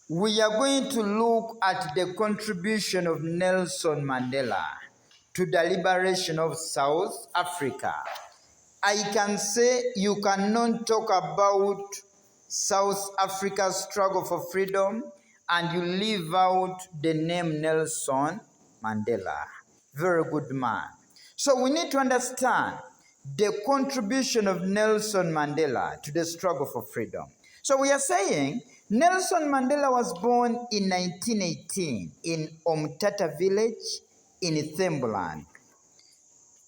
We are going to look at the contribution of Nelson Mandela to the liberation of South Africa. I can say you cannot talk about South Africa's struggle for freedom and you leave out the name Nelson Mandela. Very good man. So we need to understand the contribution of Nelson Mandela to the struggle for freedom. So we are saying Nelson Mandela was born in 1918 in Umtata village in Thembuland.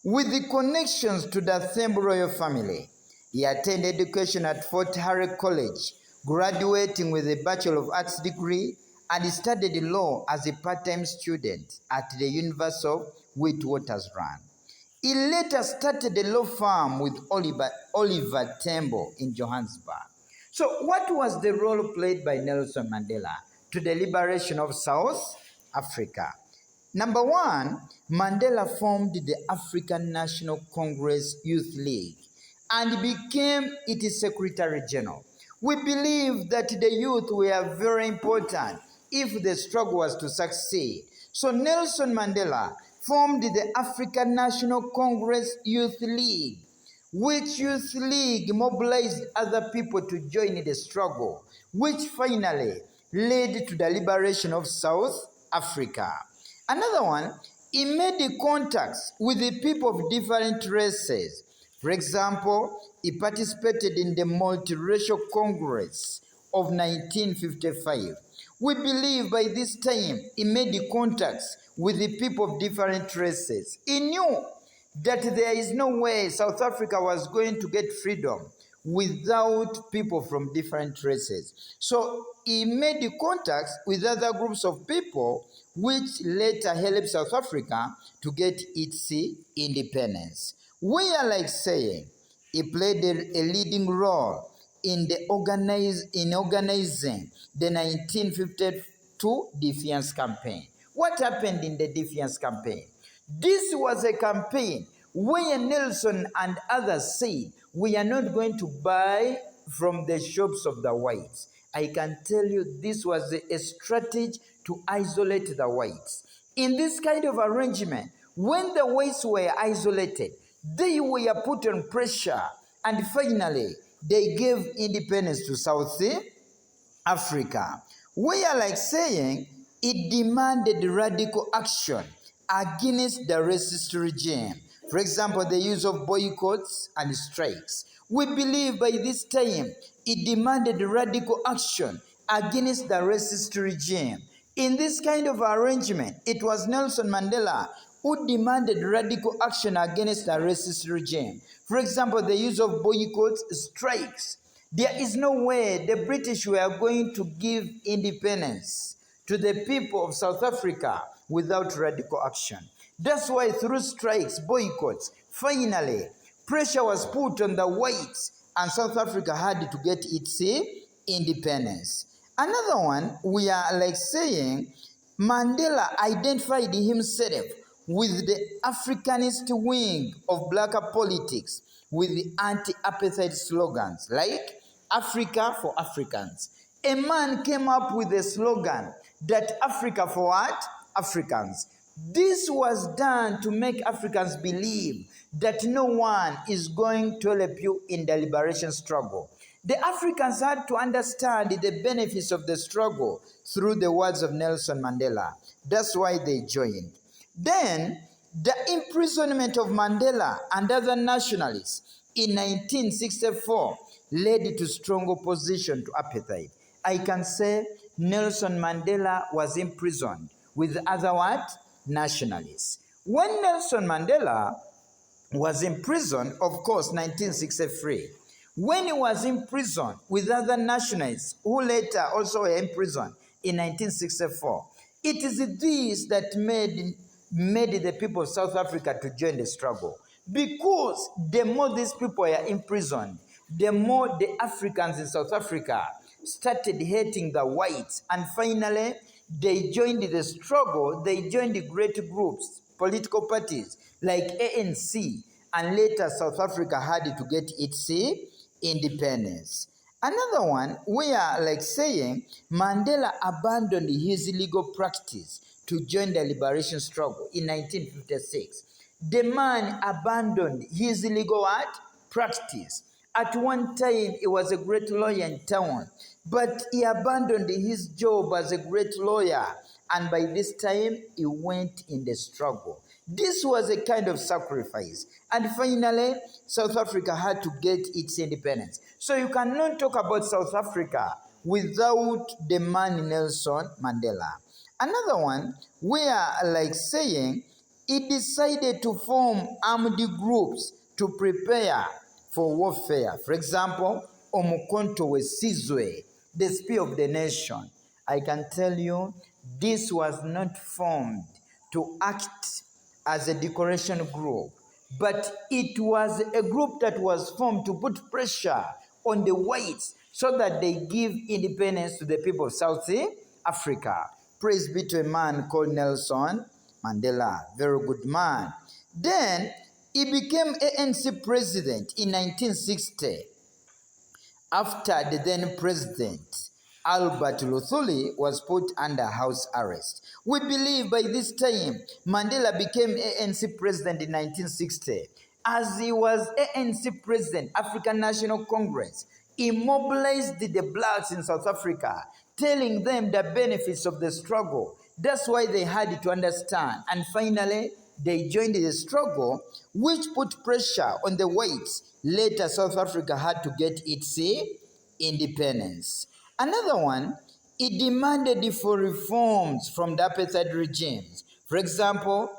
With the connections to the Thembu royal family, he attended education at Fort Hare College, graduating with a Bachelor of Arts degree, and he studied law as a part-time student at the University of Witwatersrand. He later started a law firm with Oliver Tambo in Johannesburg. So what was the role played by Nelson Mandela to the liberation of South Africa? Number one, Mandela formed the African National Congress Youth League and became its Secretary General. We believe that the youth were very important if the struggle was to succeed. So Nelson Mandela formed the African National Congress Youth League, which youth league mobilized other people to join the struggle, which finally led to the liberation of South Africa. Another one, he made contacts with the people of different races. For example, he participated in the Multiracial Congress of 1955. We believe by this time he made contacts with the people of different races. He knew that there is no way South Africa was going to get freedom without people from different races. So he made contacts with other groups of people, which later helped South Africa to get its independence. We are like saying he played a leading role in organizing the 1952 Defiance Campaign. What happened in the Defiance Campaign? This was a campaign where Nelson and others said, we are not going to buy from the shops of the whites. I can tell you this was a strategy to isolate the whites. In this kind of arrangement, when the whites were isolated, they were put on pressure, and finally, they gave independence to South Africa. We are like saying it demanded radical action against the racist regime. For example, the use of boycotts and strikes. We believe by this time it demanded radical action against the racist regime. In this kind of arrangement, it was Nelson Mandela who demanded radical action against the racist regime. For example, the use of boycotts, strikes. There is no way the British were going to give independence to the people of South Africa without radical action. That's why through strikes, boycotts, finally, pressure was put on the whites and South Africa had to get its independence. Another one, we are like saying, Mandela identified himself with the Africanist wing of black politics with the anti-apartheid slogans like Africa for Africans. A man came up with a slogan that Africa for what? Africans. This was done to make Africans believe that no one is going to help you in the liberation struggle. The Africans had to understand the benefits of the struggle through the words of Nelson Mandela. That's why they joined. Then, the imprisonment of Mandela and other nationalists in 1964 led to strong opposition to apartheid. I can say Nelson Mandela was imprisoned with other what? Nationalists. When Nelson Mandela was in prison, of course, 1963, when he was in prison with other nationalists who later also were in prison in 1964, it is this that made the people of South Africa to join the struggle. Because the more these people were imprisoned, the more the Africans in South Africa started hating the whites, and finally they joined the struggle. They joined the great groups, political parties like ANC, and later South Africa had to get its independence. Another one, we are like saying Mandela abandoned his legal practice to join the liberation struggle in 1956. The man abandoned his legal what? Practice. At one time, he was a great lawyer in town, but he abandoned his job as a great lawyer, and by this time, he went in the struggle. This was a kind of sacrifice. And finally, South Africa had to get its independence. So you cannot talk about South Africa without the man Nelson Mandela. Another one, we are like saying, he decided to form armed groups to prepare for warfare. For example, Omukonto Wesizwe, the spear of the nation. I can tell you, this was not formed to act as a decoration group, but it was a group that was formed to put pressure on the whites so that they give independence to the people of South Africa. Praise be to a man called Nelson Mandela, very good man. Then he became ANC president in 1960 after the then president Albert Luthuli was put under house arrest. We believe by this time Mandela became ANC president in 1960. As he was ANC president, African National Congress, he mobilized the blacks in South Africa, telling them the benefits of the struggle. That's why they had to understand. And finally, they joined the struggle, which put pressure on the whites. Later, South Africa had to get its independence. Another one, he demanded for reforms from the apartheid regimes. For example,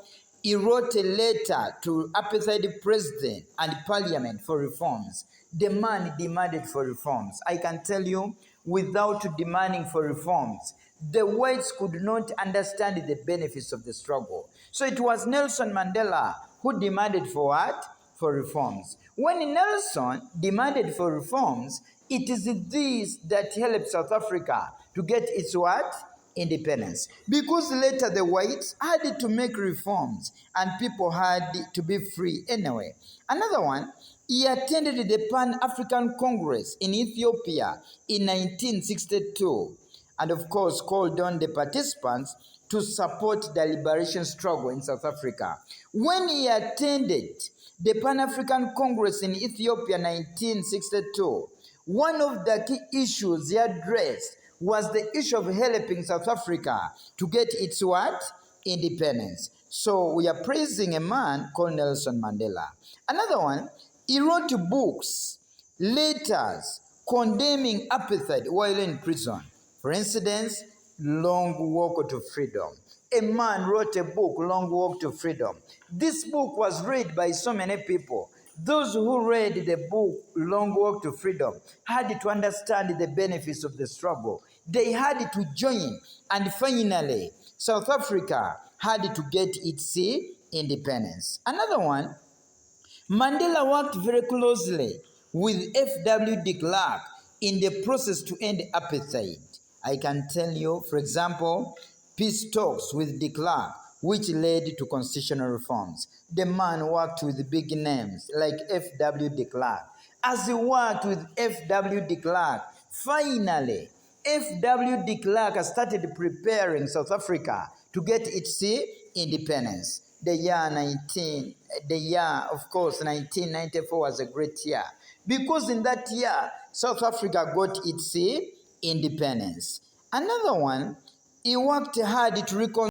he wrote a letter to apartheid president and parliament for reforms. The man demanded for reforms. I can tell you, without demanding for reforms, the whites could not understand the benefits of the struggle. So it was Nelson Mandela who demanded for what? For reforms. When Nelson demanded for reforms, it is this that helped South Africa to get its what? Independence. Because later the whites had to make reforms and people had to be free anyway. Another one, he attended the Pan-African Congress in Ethiopia in 1962 and of course called on the participants to support the liberation struggle in South Africa. When he attended the Pan-African Congress in Ethiopia 1962, one of the key issues he addressed was the issue of helping South Africa to get its what? Independence. So we are praising a man called Nelson Mandela. Another one, he wrote books, letters, condemning apartheid while in prison. For instance, Long Walk to Freedom. A man wrote a book, Long Walk to Freedom. This book was read by so many people. Those who read the book, Long Walk to Freedom, had to understand the benefits of the struggle. They had to join, and finally, South Africa had to get its independence. Another one, Mandela worked very closely with F.W. de Klerk in the process to end apartheid. I can tell you, for example, peace talks with de Klerk, which led to constitutional reforms. The man worked with big names like F.W. de Klerk. As he worked with F.W. de Klerk, finally, F.W. de Klerk started preparing South Africa to get its independence. The year, of course, 1994 was a great year. Because in that year, South Africa got its independence. Another one, he worked hard to reconcile